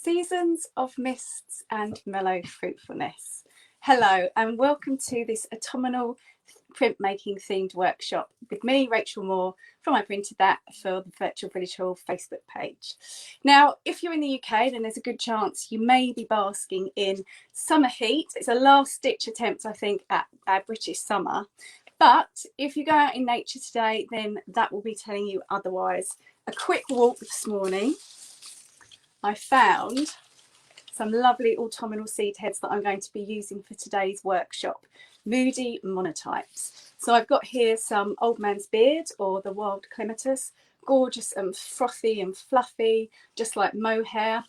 Seasons of mists and mellow fruitfulness. Hello and welcome to this autumnal printmaking themed workshop with me, Rachel Moore, from I Printed That for the Virtual Village Hall Facebook page. Now, if you're in the UK, then there's a good chance you may be basking in summer heat. It's a last ditch attempt, I think, at our British summer. But if you go out in nature today, then that will be telling you otherwise. A quick walk this morning, I found some lovely autumnal seed heads that I'm going to be using for today's workshop, Moody monotypes. So I've got here some Old Man's Beard or the Wild Clematis, gorgeous and frothy and fluffy, just like mohair.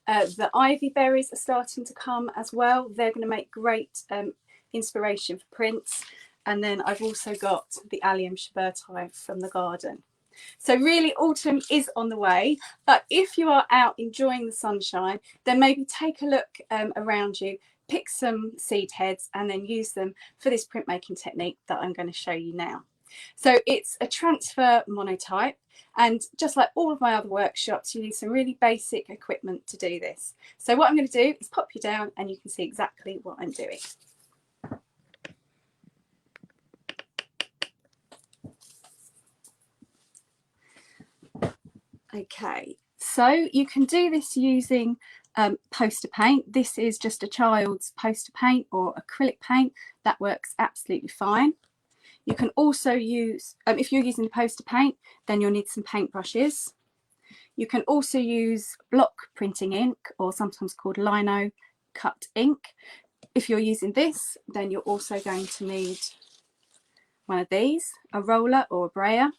The ivy berries are starting to come as well. They're going to make great inspiration for prints. And then I've also got the Allium Schuberti from the garden. So really autumn is on the way, but if you are out enjoying the sunshine, then maybe take a look around you, pick some seed heads and then use them for this printmaking technique that I'm going to show you now. So it's a transfer monotype, and just like all of my other workshops, you need some really basic equipment to do this. So what I'm going to do is pop you down and you can see exactly what I'm doing. Okay, so you can do this using poster paint. This is just a child's poster paint or acrylic paint. That works absolutely fine. You can also use, if you're using the poster paint, then you'll need some paintbrushes. You can also use block printing ink, or sometimes called lino cut ink. If you're using this, then you're also going to need one of these, a roller or a brayer.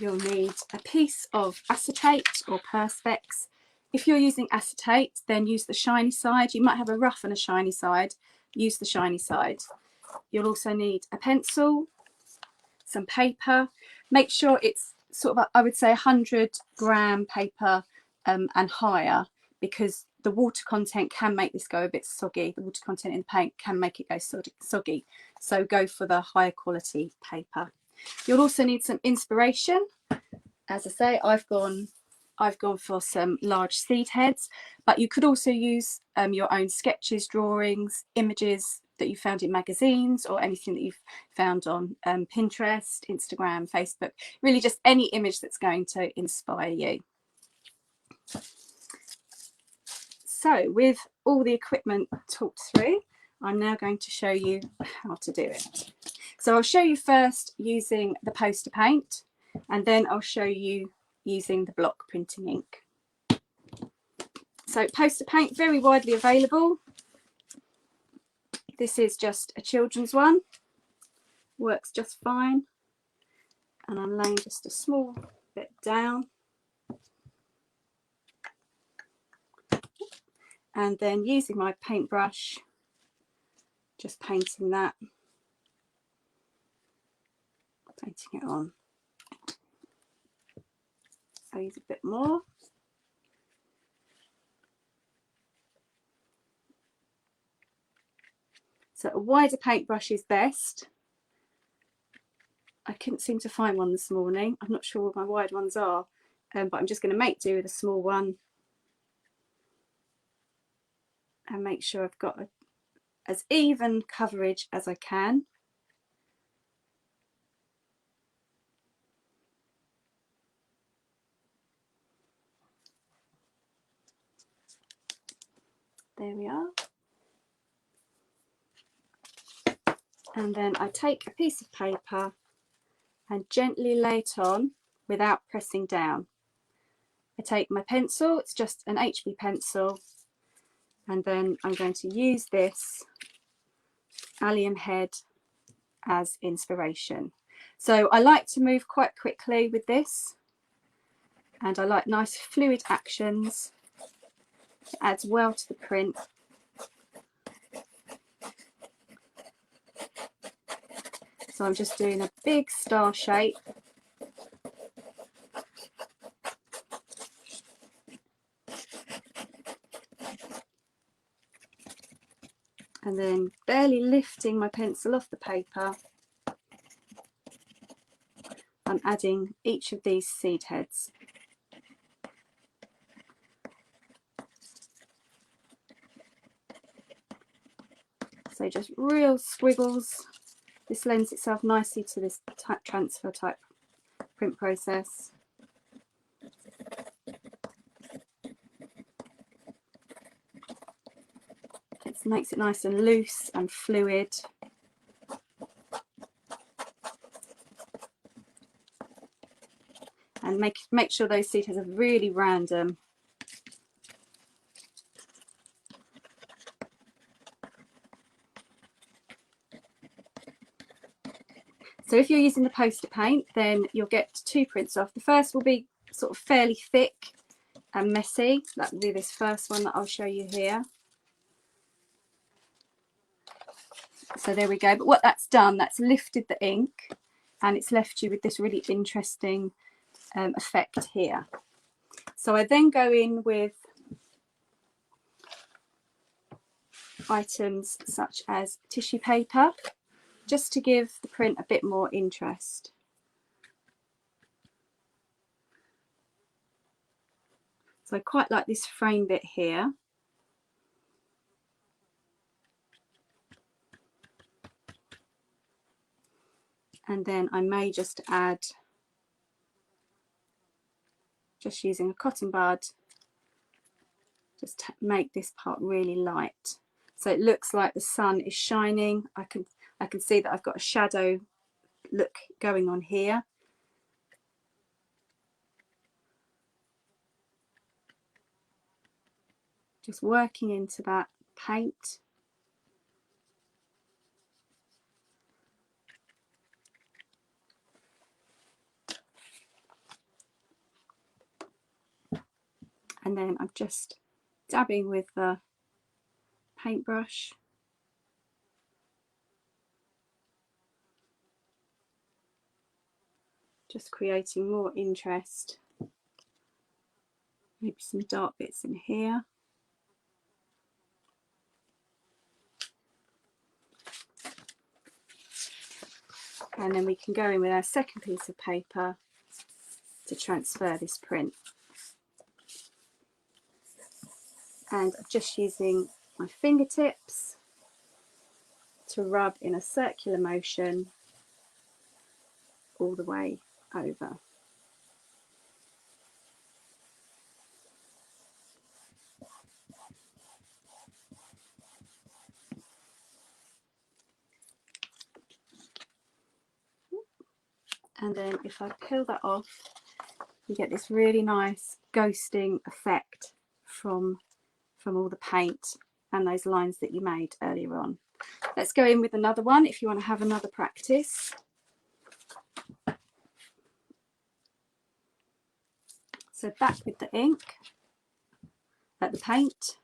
You'll need a piece of acetate or Perspex. If you're using acetate, then use the shiny side. You might have a rough and a shiny side. Use the shiny side. You'll also need a pencil, some paper. Make sure it's sort of, I would say, 100-gram paper and higher, because the water content can make this go a bit soggy. The water content in the paint can make it go soggy. So go for the higher quality paper. You'll also need some inspiration. As I say, I've gone for some large seed heads, but you could also use your own sketches, drawings, images that you found in magazines, or anything that you've found on Pinterest, Instagram, Facebook. Really just any image that's going to inspire you. So with all the equipment talked through, I'm now going to show you how to do it. So I'll show you first using the poster paint, and then I'll show you using the block printing ink. So poster paint, very widely available. This is just a children's one, works just fine. And I'm laying just a small bit down. And then using my paintbrush, just painting that. Painting it on. I'll use a bit more. So a wider paintbrush is best. I couldn't seem to find one this morning. I'm not sure what my wide ones are, but I'm just going to make do with a small one and make sure I've got as even coverage as I can. There we are. And then I take a piece of paper and gently lay it on without pressing down. I take my pencil, it's just an HB pencil, and then I'm going to use this allium head as inspiration. So I like to move quite quickly with this, and I like nice fluid actions. It adds well to the print. So I'm just doing a big star shape. And then barely lifting my pencil off the paper, I'm adding each of these seed heads. So just real squiggles. This lends itself nicely to this transfer type print process. It makes it nice and loose and fluid. And make sure those seed heads are really random. So if you're using the poster paint, then you'll get 2 prints off. The first will be sort of fairly thick and messy. That will be this first one that I'll show you here. So there we go. But what that's done, that's lifted the ink and it's left you with this really interesting effect here. So I then go in with items such as tissue paper, just to give the print a bit more interest. So I quite like this frame bit here. And then I may just add, just using a cotton bud, just make this part really light. So it looks like the sun is shining. I can see that I've got a shadow look going on here. Just working into that paint. And then I'm just dabbing with the paintbrush. Just creating more interest. Maybe some dark bits in here. And then we can go in with our second piece of paper to transfer this print. And I'm just using my fingertips to rub in a circular motion all the way over. And then if I peel that off, you get this really nice ghosting effect from all the paint and those lines that you made earlier on. Let's go in with another one if you want to have another practice. So back with the ink, the paint.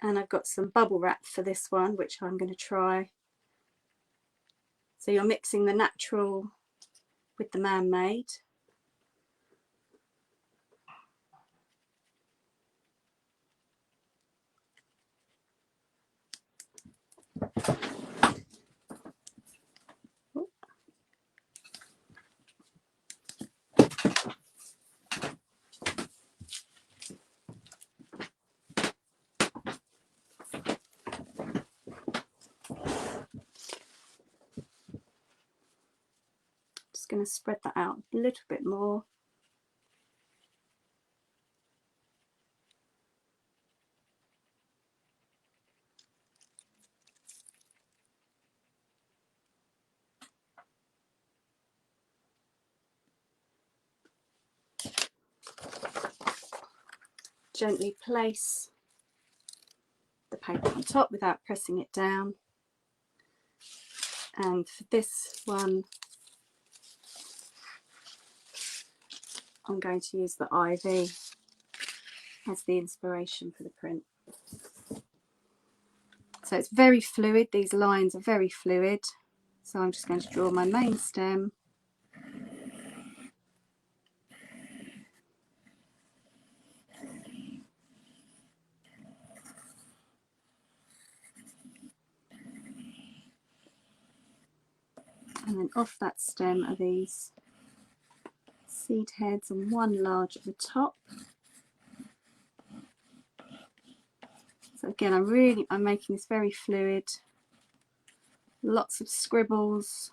And I've got some bubble wrap for this one, which I'm going to try. So you're mixing the natural with the man-made. Just going to spread that out a little bit more. Gently place the paper on top without pressing it down. And for this one, I'm going to use the ivy as the inspiration for the print. So it's very fluid, these lines are very fluid. So I'm just going to draw my main stem. And then off that stem are these seed heads and one large at the top. Again, I'm making this very fluid. Lots of scribbles.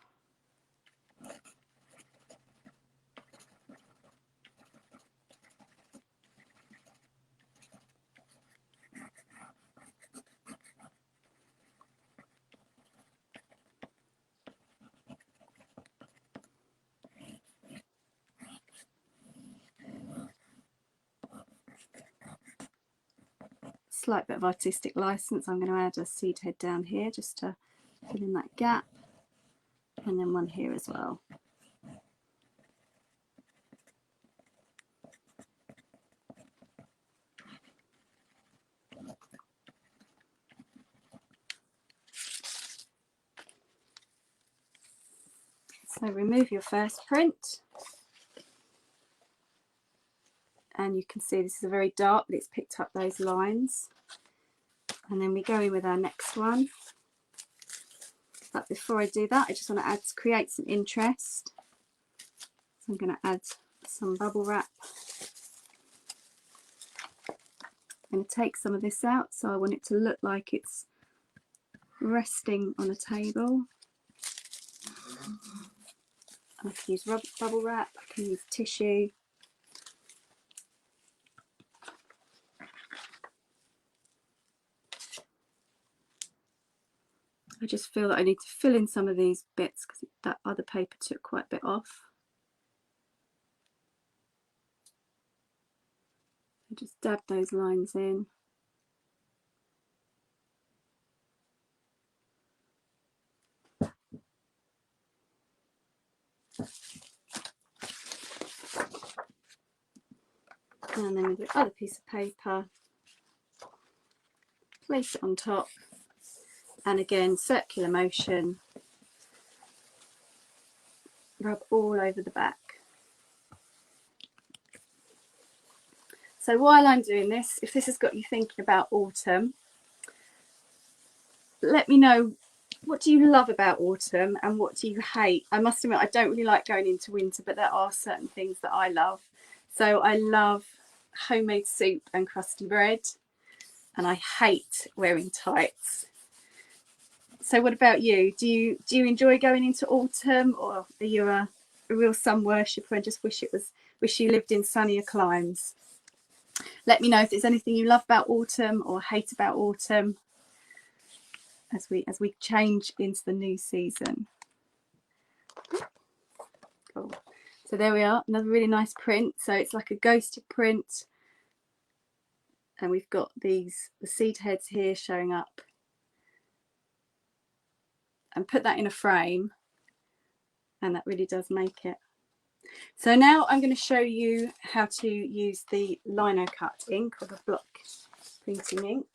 Slight bit of artistic license. I'm going to add a seed head down here just to fill in that gap, and then one here as well. So remove your first print, and you can see this is a very dark, but it's picked up those lines. And then we go in with our next one. But before I do that, I just want to create some interest. So I'm going to add some bubble wrap. I'm going to take some of this out, so I want it to look like it's resting on a table. I can use bubble wrap, I can use tissue. I just feel that I need to fill in some of these bits because that other paper took quite a bit off. I just dab those lines in. And then with the other piece of paper, place it on top, and again, circular motion, rub all over the back. So while I'm doing this, if this has got you thinking about autumn, let me know, what do you love about autumn and what do you hate? I must admit, I don't really like going into winter, but there are certain things that I love. So I love homemade soup and crusty bread, and I hate wearing tights. So what about you? Do you enjoy going into autumn, or are you a real sun worshipper and just wish you lived in sunnier climes? Let me know if there's anything you love about autumn or hate about autumn as we change into the new season. Cool. So there we are, another really nice print. So it's like a ghosted print, and we've got the seed heads here showing up, and put that in a frame, and that really does make it. So now I'm going to show you how to use the lino cut ink, or the block printing ink.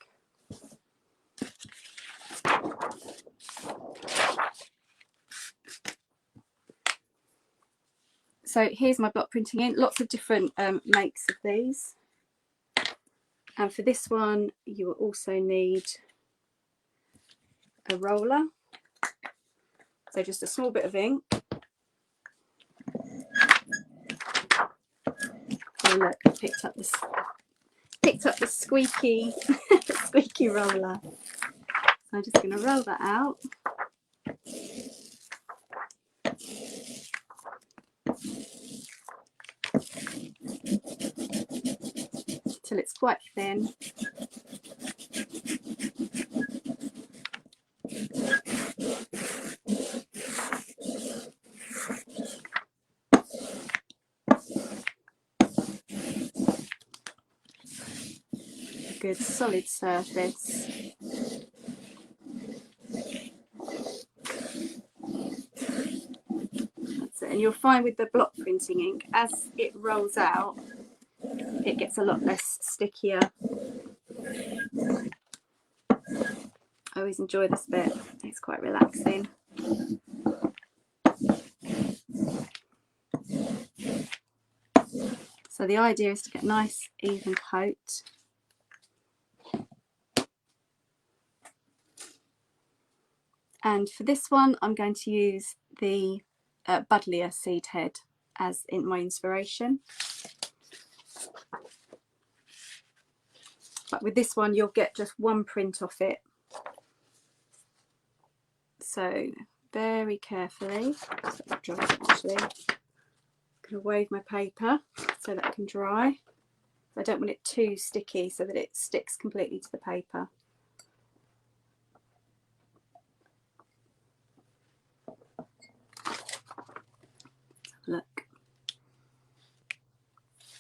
So here's my block printing ink, lots of different makes of these. And for this one, you will also need a roller. So just a small bit of ink. Oh look, I picked up this squeaky squeaky roller. So I'm just going to roll that out. Till it's quite thin. A good solid surface. That's it. And you'll find with the block printing ink, as it rolls out, it gets a lot less stickier. I always enjoy this bit, it's quite relaxing. So the idea is to get a nice even coat. And for this one, I'm going to use the buddleia seed head as in my inspiration. but with this one you'll get just one print off it. So very carefully, actually, I'm going to wave my paper so that it can dry. I don't want it too sticky so that it sticks completely to the paper. Look,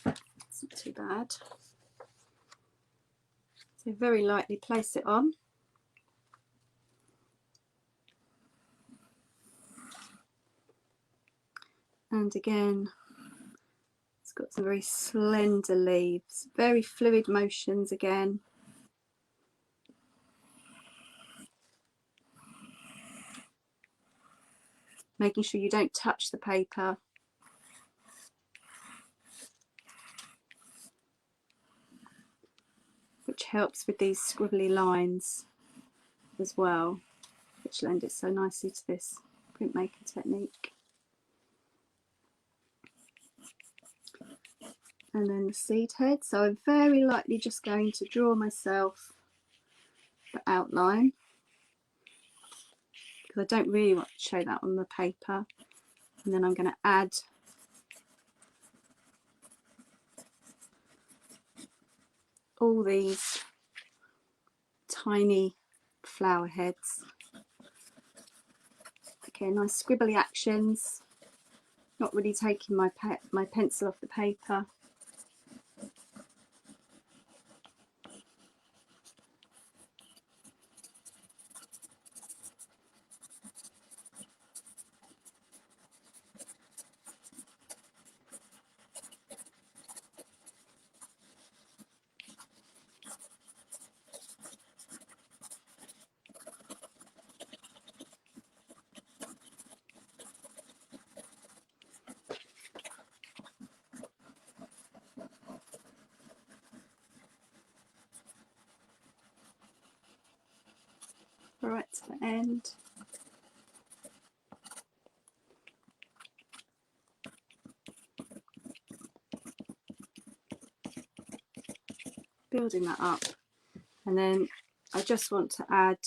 it's not too bad. So very lightly place it on. And again, it's got some very slender leaves, very fluid motions again. Making sure you don't touch the paper. Which helps with these scribbly lines as well, which lend it so nicely to this printmaking technique. And then the seed head. So I'm very lightly just going to draw myself the outline, because I don't really want to show that on the paper. And then I'm going to add all these tiny flower heads. Okay, nice scribbly actions, not really taking my pencil off the paper. Right to the end. Building that up, and then I just want to add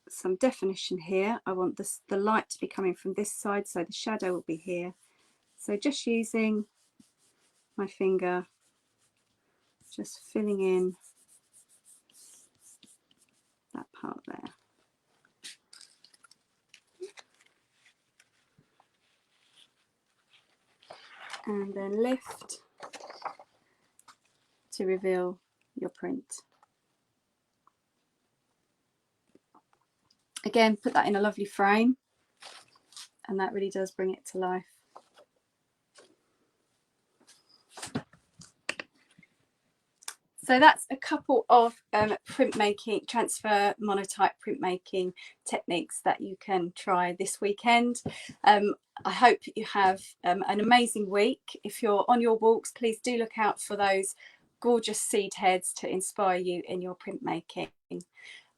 some definition here. I want the light to be coming from this side, so the shadow will be here. So just using my finger, just filling in that part there. And then lift to reveal your print. Again, put that in a lovely frame, and that really does bring it to life. So that's a couple of printmaking, transfer monotype printmaking techniques that you can try this weekend. I hope you have an amazing week. If you're on your walks, please do look out for those gorgeous seed heads to inspire you in your printmaking.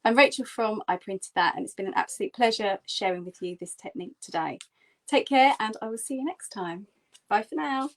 I'm Rachel from I Printed That, and it's been an absolute pleasure sharing with you this technique today. Take care, and I will see you next time. Bye for now.